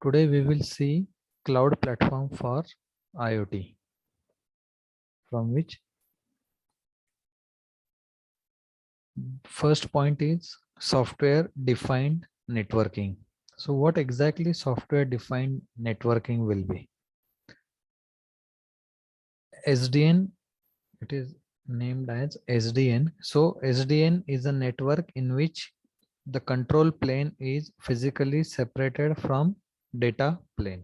Today we will see cloud platform for IoT, from which first point is software defined networking. So what exactly software defined networking will be? SDN, it is named as SDN. So SDN is a network in which the control plane is physically separated from data plane.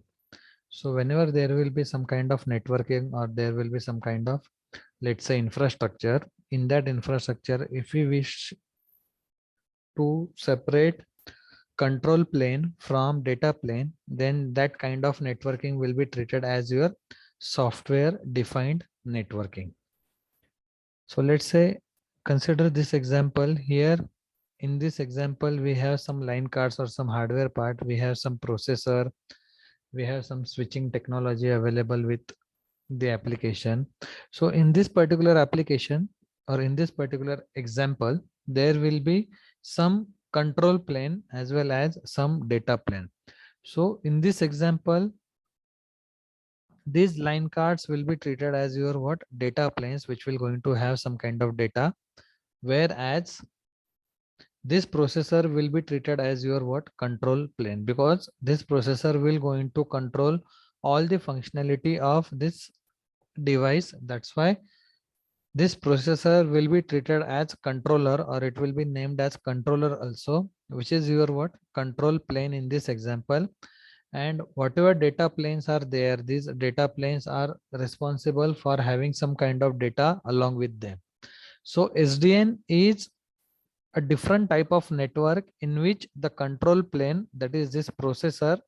So whenever there will be some kind of networking or there will be some kind of, let's say, infrastructure, in that infrastructure, if we wish to separate control plane from data plane, then that kind of networking will be treated as your software defined networking. So let's say, consider this example here. In this example, we have some line cards or some hardware part, we have some processor, we have some switching technology available with the application. So in this particular application or in this particular example, there will be some control plane as well as some data plane. So in this example, these line cards will be treated as your what data planes, which will going to have some kind of data, whereas this processor will be treated as your what control plane, because this processor will going to control all the functionality of this device. That's why this processor will be treated as controller, or it will be named as controller also, which is your what control plane in this example. And whatever data planes are there, these data planes are responsible for having some kind of data along with them. So SDN is a different type of network in which the control plane, that is this processor,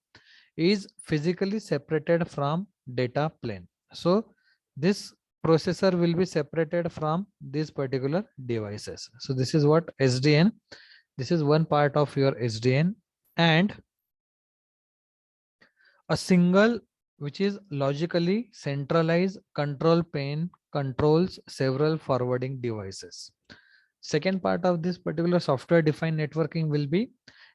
is physically separated from data plane. So this processor will be separated from these particular devices. So this is what SDN, this is one part of your SDN. And a single, which is logically centralized control plane, controls several forwarding devices. Second part of this particular software defined networking will be,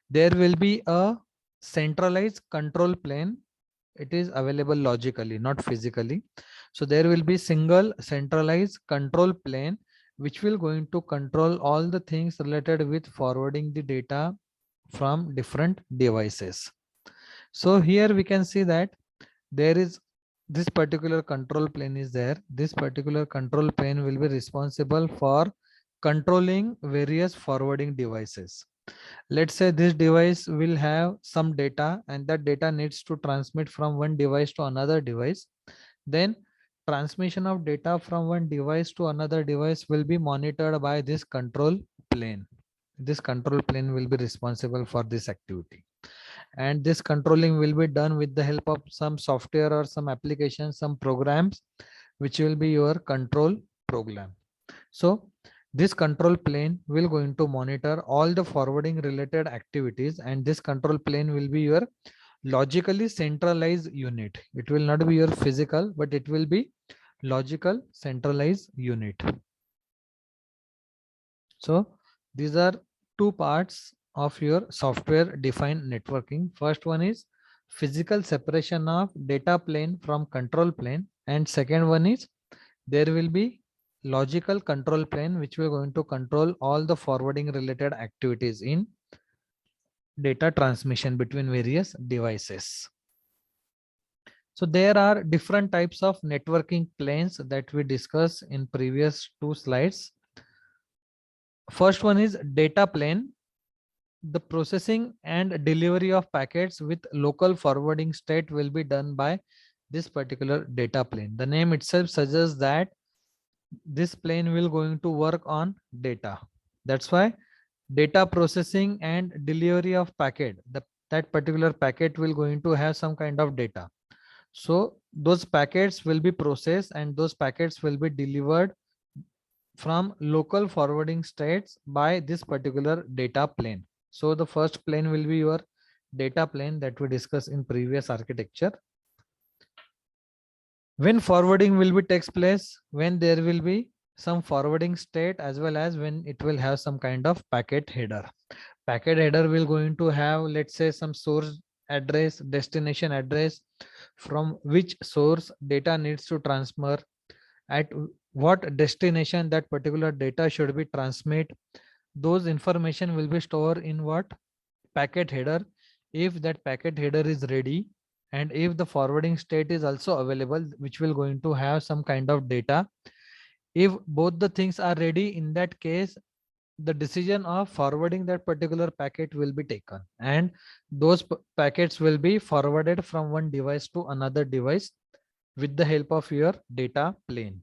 there will be a centralized control plane. It is available logically, not physically. So there will be single centralized control plane, which will going to control all the things related with forwarding the data from different devices. So here we can see that there is this particular control plane is there. This particular control plane will be responsible for controlling various forwarding devices. Let's say this device will have some data, and that data needs to transmit from one device to another device. Then transmission of data from one device to another device will be monitored by this control plane. This control plane will be responsible for this activity, and this controlling will be done with the help of some software or some applications, some programs, which will be your control program. So this control plane will going to monitor all the forwarding related activities, and this control plane will be your logically centralized unit. It will not be your physical, but it will be logical centralized unit. So these are two parts of your software defined networking. First one is physical separation of data plane from control plane, and second one is there will be logical control plane, which we're going to control all the forwarding related activities in data transmission between various devices. So there are different types of networking planes that we discussed in previous two slides. First one is data plane. The processing and delivery of packets with local forwarding state will be done by this particular data plane. The name itself suggests that this plane will going to work on data. That's why data processing and delivery of packet, that particular packet will going to have some kind of data. So those packets will be processed and those packets will be delivered from local forwarding states by this particular data plane. So the first plane will be your data plane that we discussed in previous architecture. When forwarding will be takes place, when there will be some forwarding state, as well as when it will have some kind of packet header. Packet header will going to have, let's say, some source address, destination address, from which source data needs to transfer, at what destination that particular data should be transmit. Those information will be stored in what? Packet header. If that packet header is ready, and if the forwarding state is also available, which will going to have some kind of data, if both the things are ready, in that case the decision of forwarding that particular packet will be taken, and those packets will be forwarded from one device to another device with the help of your data plane.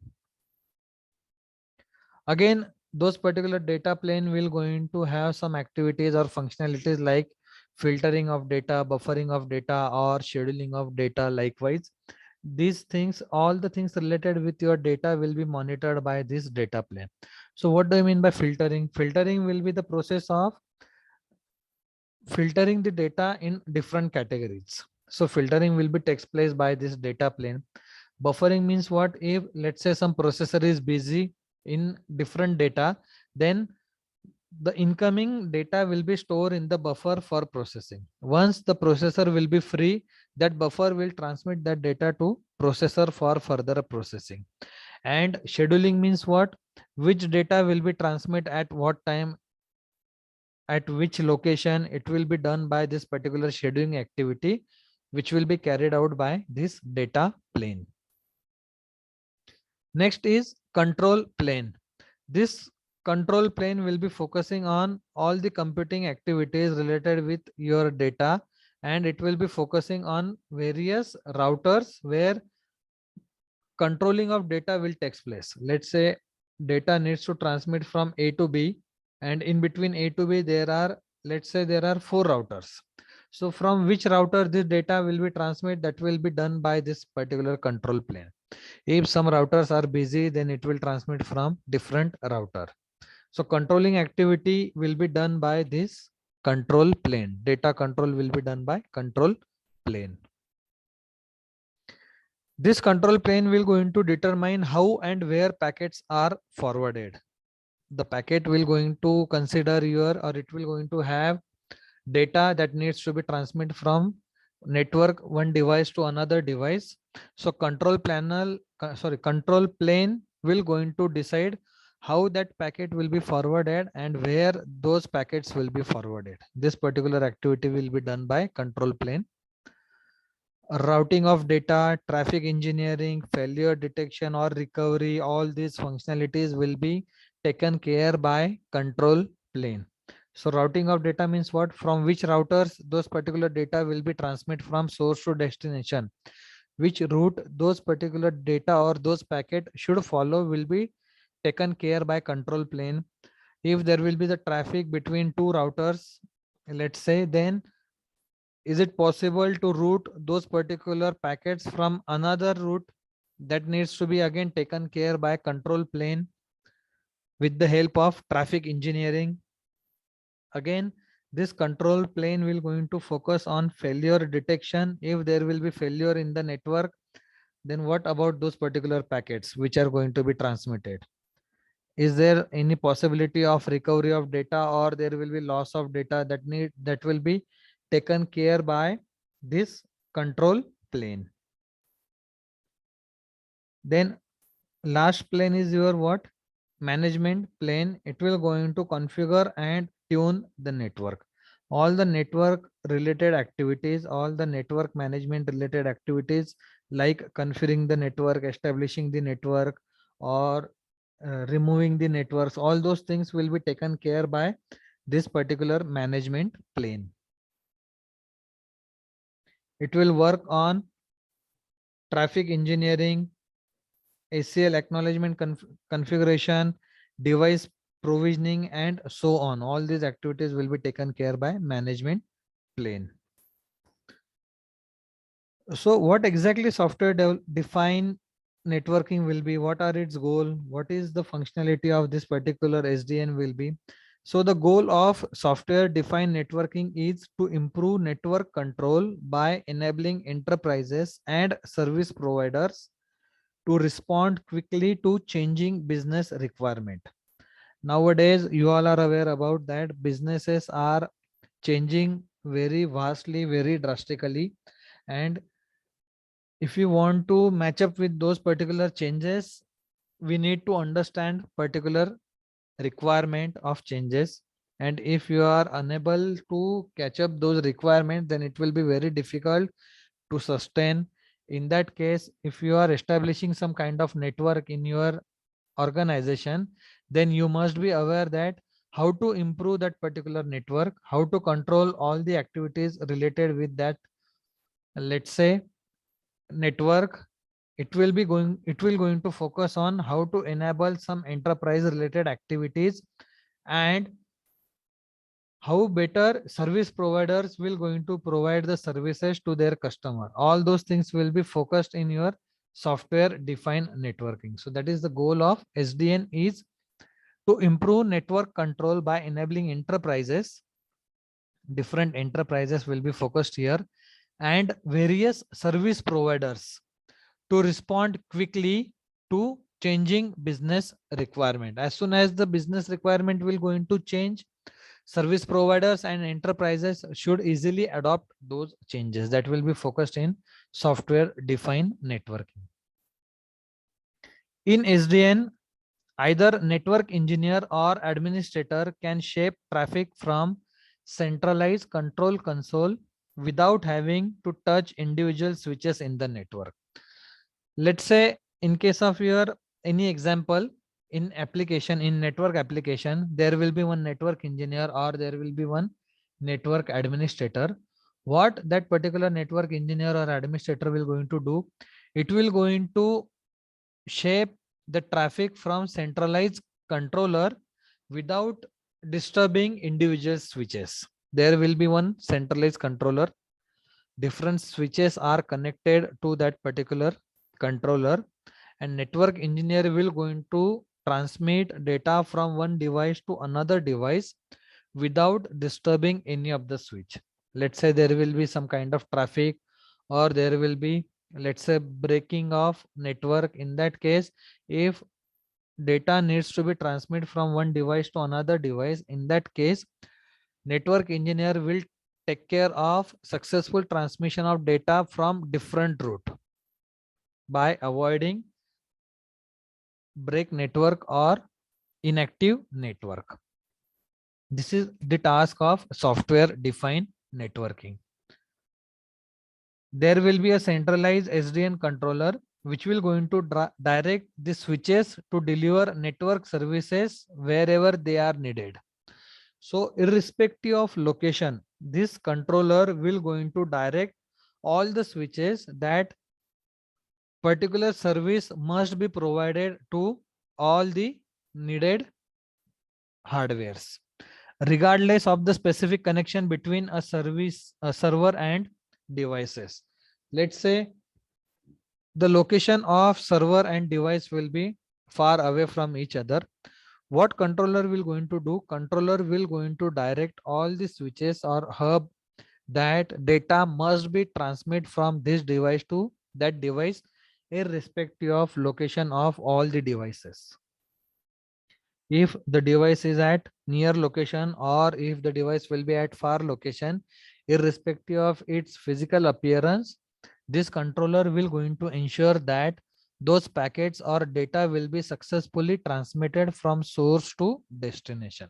Again, those particular data plane will going to have some activities or functionalities like filtering of data, buffering of data, or scheduling of data. Likewise, these things, all the things related with your data will be monitored by this data plane. So what do I mean by filtering? Filtering will be the process of filtering the data in different categories. So filtering will be takes place by this data plane. Buffering means what? If let's say some processor is busy in different data, then the incoming data will be stored in the buffer for processing. Once the processor will be free, that buffer will transmit that data to processor for further processing. And scheduling means what? Which data will be transmit at what time, at which location. It will be done by this particular scheduling activity, which will be carried out by this data plane. Next is control plane. This control plane will be focusing on all the computing activities related with your data, and it will be focusing on various routers where controlling of data will take place. Let's say data needs to transmit from A to B, and in between A to B there are, let's say there are 4 routers. So from which router this data will be transmit, that will be done by this particular control plane. If some routers are busy, then it will transmit from different router. So controlling activity will be done by this control plane. Data control will be done by control plane. This control plane will going to determine how and where packets are forwarded. The packet will going to consider your, or it will going to have data that needs to be transmitted from network one device to another device. So control control plane will going to decide how that packet will be forwarded and where those packets will be forwarded. This particular activity will be done by control plane. Routing of data, traffic engineering, failure detection or recovery, all these functionalities will be taken care by control plane. So routing of data means what? From which routers those particular data will be transmitted from source to destination. Which route those particular data or those packet should follow will be taken care by control plane. If there will be the traffic between two routers, let's say, then is it possible to route those particular packets from another route? That needs to be again taken care by control plane with the help of traffic engineering. Again, this control plane will going to focus on failure detection. If there will be failure in the network, then what about those particular packets which are going to be transmitted? Is there any possibility of recovery of data, or there will be loss of data? That will be taken care by this control plane. Then last plane is your what? Management plane. It will going to configure and tune the network. All the network related activities, all the network management related activities like configuring the network, establishing the network, or removing the networks, all those things will be taken care by this particular management plane. It will work on traffic engineering, ACL acknowledgement configuration, device provisioning, and so on. All these activities will be taken care by management plane. So what exactly software defined networking will be? What are its goal? What is the functionality of this particular SDN will be? So the goal of software defined networking is to improve network control by enabling enterprises and service providers to respond quickly to changing business requirement. Nowadays, you all are aware about that businesses are changing very vastly, very drastically. And if you want to match up with those particular changes, we need to understand particular requirement of changes. And if you are unable to catch up those requirements, then it will be very difficult to sustain. In that case, if you are establishing some kind of network in your organization, then you must be aware that how to improve that particular network, how to control all the activities related with that, let's say, network. It will going to focus on how to enable some enterprise related activities, and how better service providers will going to provide the services to their customer. All those things will be focused in your software defined networking. So that is the goal of SDN, is to improve network control by enabling enterprises. Different enterprises will be focused here, and various service providers to respond quickly to changing business requirement. As soon as the business requirement will going to change, service providers and enterprises should easily adopt those changes. That will be focused in software defined networking. In SDN, either network engineer or administrator can shape traffic from centralized control console without having to touch individual switches in the network. Let's say in case of your any example, in application, in network application, there will be one network engineer or there will be one network administrator. What that particular network engineer or administrator will going to do, it will going to shape the traffic from centralized controller without disturbing individual switches. There will be one centralized controller, different switches are connected to that particular controller, and network engineer will going to transmit data from one device to another device without disturbing any of the switch. Let's say there will be some kind of traffic, or there will be, let's say, breaking of network. In that case, if data needs to be transmitted from one device to another device, in that case, network engineer will take care of successful transmission of data from different route by avoiding break network or inactive network. This is the task of software defined networking. There will be a centralized SDN controller which will going to direct the switches to deliver network services wherever they are needed. So irrespective of location, this controller will going to direct all the switches that particular service must be provided to all the needed hardwares, regardless of the specific connection between a server and devices. Let's say the location of server and device will be far away from each other. What controller will going to do? Controller will going to direct all the switches or hub that data must be transmitted from this device to that device, irrespective of location of all the devices. If the device is at near location or if the device will be at far location, irrespective of its physical appearance, this controller will going to ensure that those packets or data will be successfully transmitted from source to destination.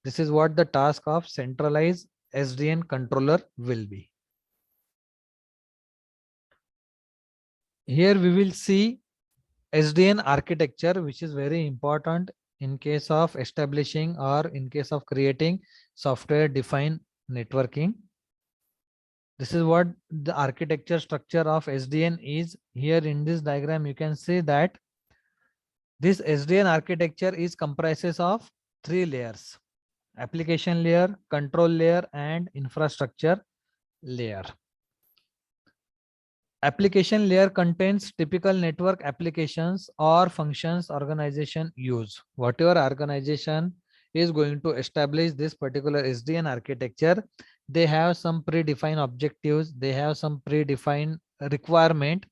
This is what the task of centralized SDN controller will be. Here we will see SDN architecture, which is very important in case of establishing or in case of creating software defined networking. This is what the architecture structure of SDN is. Here in this diagram, you can see that this SDN architecture is comprises of three layers: application layer, control layer, and infrastructure layer. Application layer contains typical network applications or functions organization use. Whatever organization is going to establish this particular SDN architecture, they have some predefined objectives, they have some predefined requirement.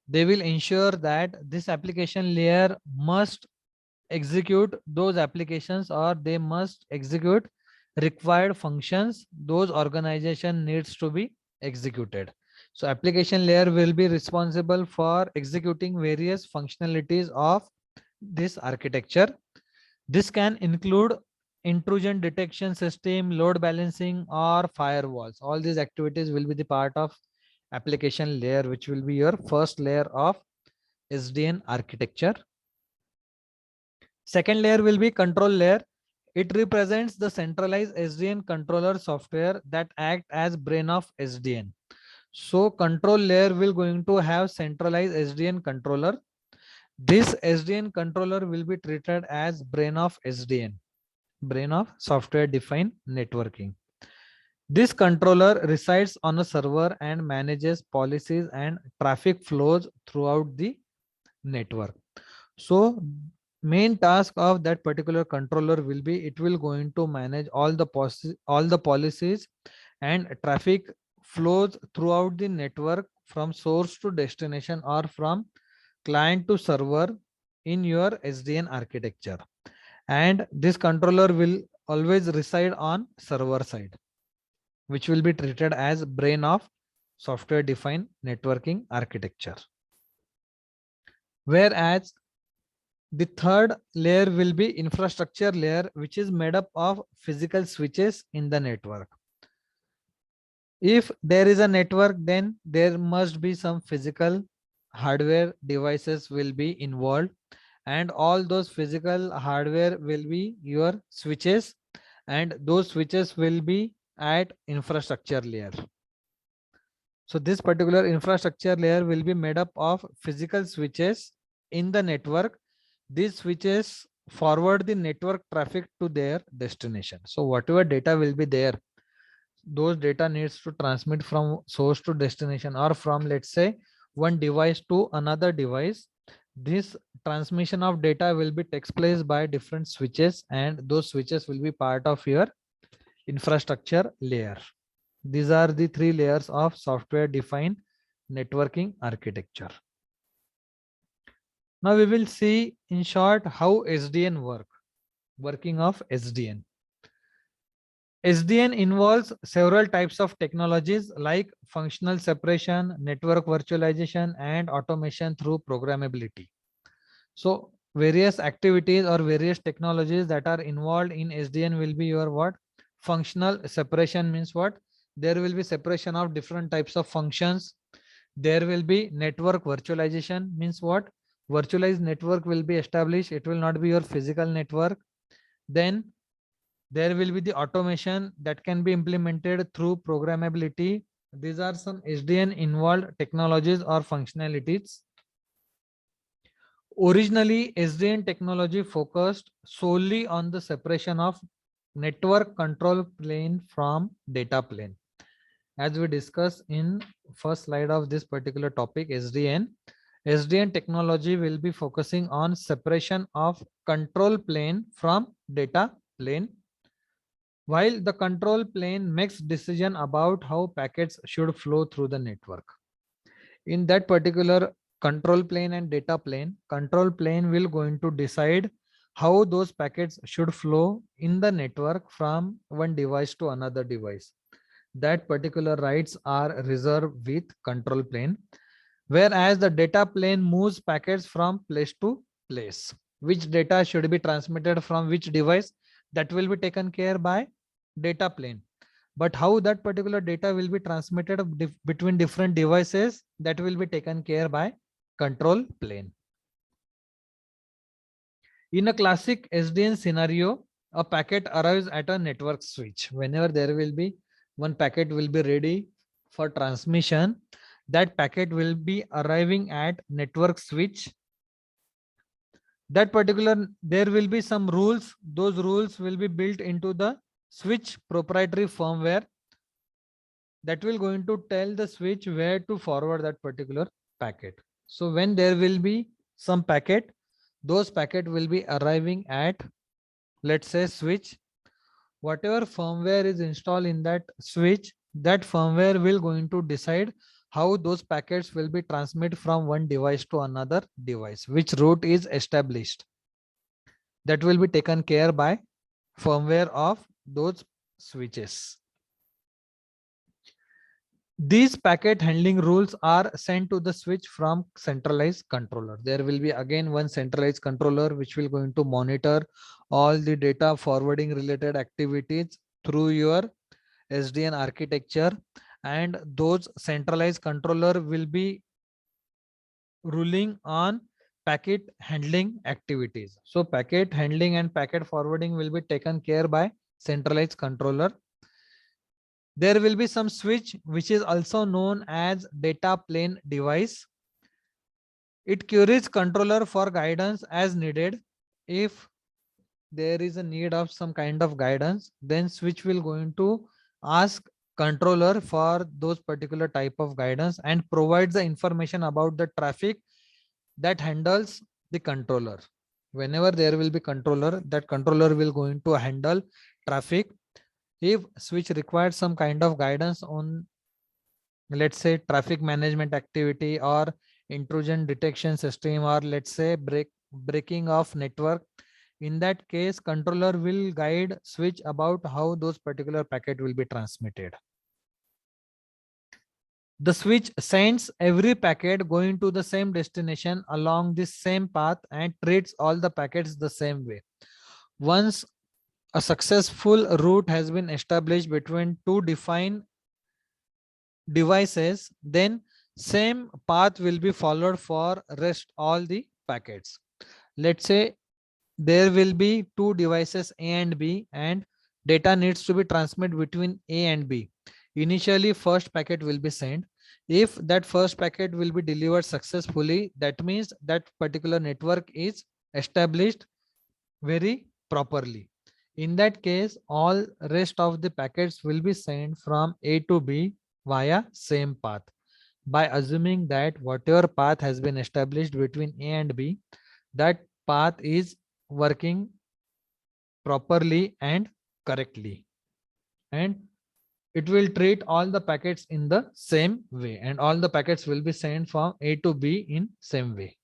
They will ensure that this application layer must execute those applications, or they must execute required functions those organization needs to be executed. So application layer will be responsible for executing various functionalities of this architecture. This can include intrusion detection system, load balancing, or firewalls. All these activities will be the part of application layer, which will be your first layer of SDN architecture. Second layer will be control layer. It represents the centralized SDN controller software that act as brain of SDN. So control layer will going to have centralized SDN controller. This SDN controller will be treated as brain of SDN, brain of software defined networking. This controller resides on a server and manages policies and traffic flows throughout the network. So main task of that particular controller will be, it will going to manage all the policies and traffic flows throughout the network from source to destination or from client to server in your SDN architecture. And this controller will always reside on server side, which will be treated as brain of software defined networking architecture. Whereas the third layer will be infrastructure layer, which is made up of physical switches in the network. If there is a network, then there must be some physical hardware devices will be involved, and all those physical hardware will be your switches, and those switches will be at infrastructure layer. So this particular infrastructure layer will be made up of physical switches in the network. These switches forward the network traffic to their destination. So whatever data will be there, those data needs to transmit from source to destination, or from, let's say, one device to another device. This transmission of data will be takes place by different switches, and those switches will be part of your infrastructure layer. These are the three layers of software defined networking architecture. Now we will see in short how SDN working of SDN. SDN involves several types of technologies like functional separation, network virtualization, and automation through programmability. So various activities or various technologies that are involved in SDN will be your what? Functional separation means what? There will be separation of different types of functions. There will be network virtualization means what? Virtualized network will be established. It will not be your physical network. Then there will be the automation that can be implemented through programmability. These are some SDN involved technologies or functionalities. Originally, SDN technology focused solely on the separation of network control plane from data plane. As we discussed in first slide of this particular topic, SDN technology will be focusing on separation of control plane from data plane, while the control plane makes decision about how packets should flow through the network. In that particular control plane and data plane, control plane will going to decide how those packets should flow in the network from one device to another device. That particular rights are reserved with control plane, whereas the data plane moves packets from place to place. Which data should be transmitted from which device, that will be taken care by data plane. But how that particular data will be transmitted between different devices, that will be taken care by control plane. In a classic SDN scenario, a packet arrives at a network switch. Whenever there will be one packet will be ready for transmission, that packet will be arriving at network switch. That particular, there will be some rules. Those rules will be built into the switch proprietary firmware that will going to tell the switch where to forward that particular packet. So when there will be some packet, those packet will be arriving at, let's say, switch. Whatever firmware is installed in that switch, that firmware will going to decide how those packets will be transmitted from one device to another device, which route is established. That will be taken care by firmware of those switches. These packet handling rules are sent to the switch from centralized controller. There will be again one centralized controller which will going to monitor all the data forwarding related activities through your SDN architecture, and those centralized controller will be ruling on packet handling activities. So packet handling and packet forwarding will be taken care by centralized controller. There will be some switch which is also known as data plane device. It queries controller for guidance as needed. If there is a need of some kind of guidance, then switch will going to ask controller for those particular type of guidance and provides the information about the traffic that handles the controller. Whenever there will be controller, that controller will going to handle traffic. If switch requires some kind of guidance on, let's say, traffic management activity or intrusion detection system, or let's say breaking of network, in that case controller will guide switch about how those particular packet will be transmitted. The switch sends every packet going to the same destination along the same path and treats all the packets the same way. Once a successful route has been established between two defined devices, then same path will be followed for rest all the packets. Let's say there will be two devices A and B, and data needs to be transmitted between A and B. Initially first packet will be sent. If that first packet will be delivered successfully, that means that particular network is established very properly. In that case, all rest of the packets will be sent from A to B via same path, by assuming that whatever path has been established between A and B, that path is working properly and correctly, and it will treat all the packets in the same way, and all the packets will be sent from A to B in same way.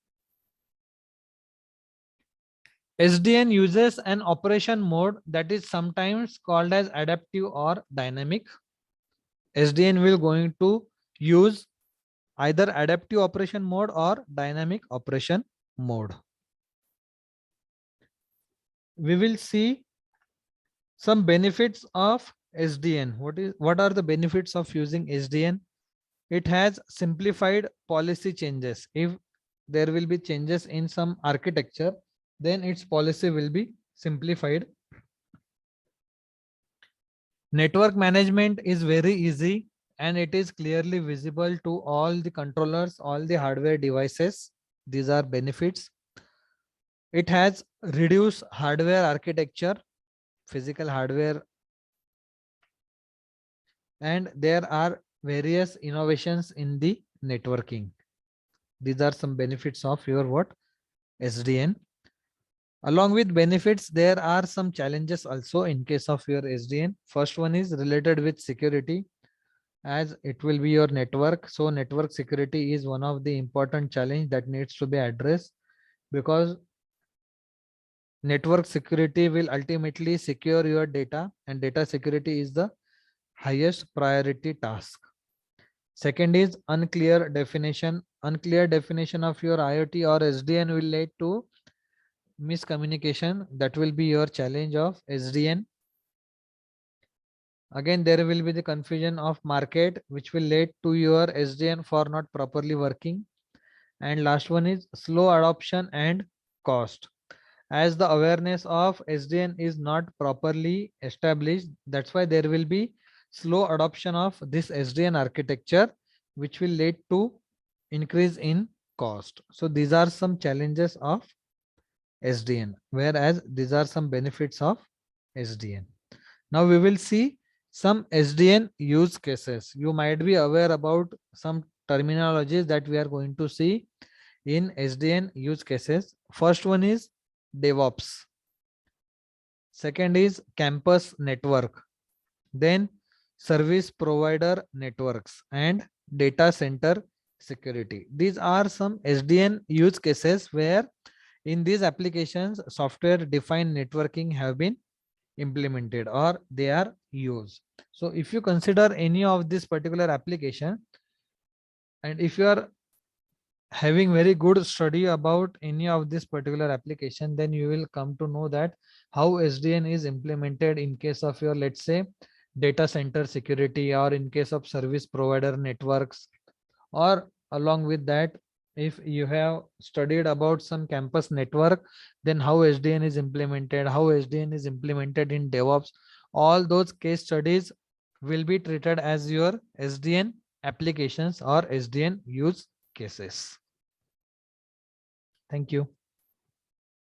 SDN uses an operation mode that is sometimes called as adaptive or dynamic. SDN will going to use either adaptive operation mode or dynamic operation mode. We will see some benefits of SDN. What are the benefits of using SDN? It has simplified policy changes. If there will be changes in some architecture, then its policy will be simplified. Network management is very easy and it is clearly visible to all the controllers, all the hardware devices. These are benefits. It has reduced hardware architecture, physical hardware, and there are various innovations in the networking. These are some benefits of your what? SDN. Along with benefits, there are some challenges also in case of your SDN. First one is related with security, as it will be your network. So network security is one of the important challenge that needs to be addressed, because network security will ultimately secure your data, and data security is the highest priority task. Second is unclear definition. Unclear definition of your IoT or SDN will lead to miscommunication. That will be your challenge of SDN. Again, there will be the confusion of market, which will lead to your SDN for not properly working. And last one is slow adoption and cost. As the awareness of SDN is not properly established, that's why there will be slow adoption of this SDN architecture, which will lead to increase in cost. So these are some challenges of SDN, whereas these are some benefits of SDN. Now we will see some SDN use cases. You might be aware about some terminologies that we are going to see in SDN use cases. First one is DevOps. Second is campus network. Then service provider networks and data center security. These are some SDN use cases where in these applications software defined networking have been implemented or they are used. So if you consider any of this particular application, and if you are having very good study about any of this particular application, then you will come to know that how SDN is implemented in case of your, let's say, data center security, or in case of service provider networks, or along with that, if you have studied about some campus network, then how SDN is implemented, how SDN is implemented in DevOps. All those case studies will be treated as your SDN applications or SDN use cases. Thank you.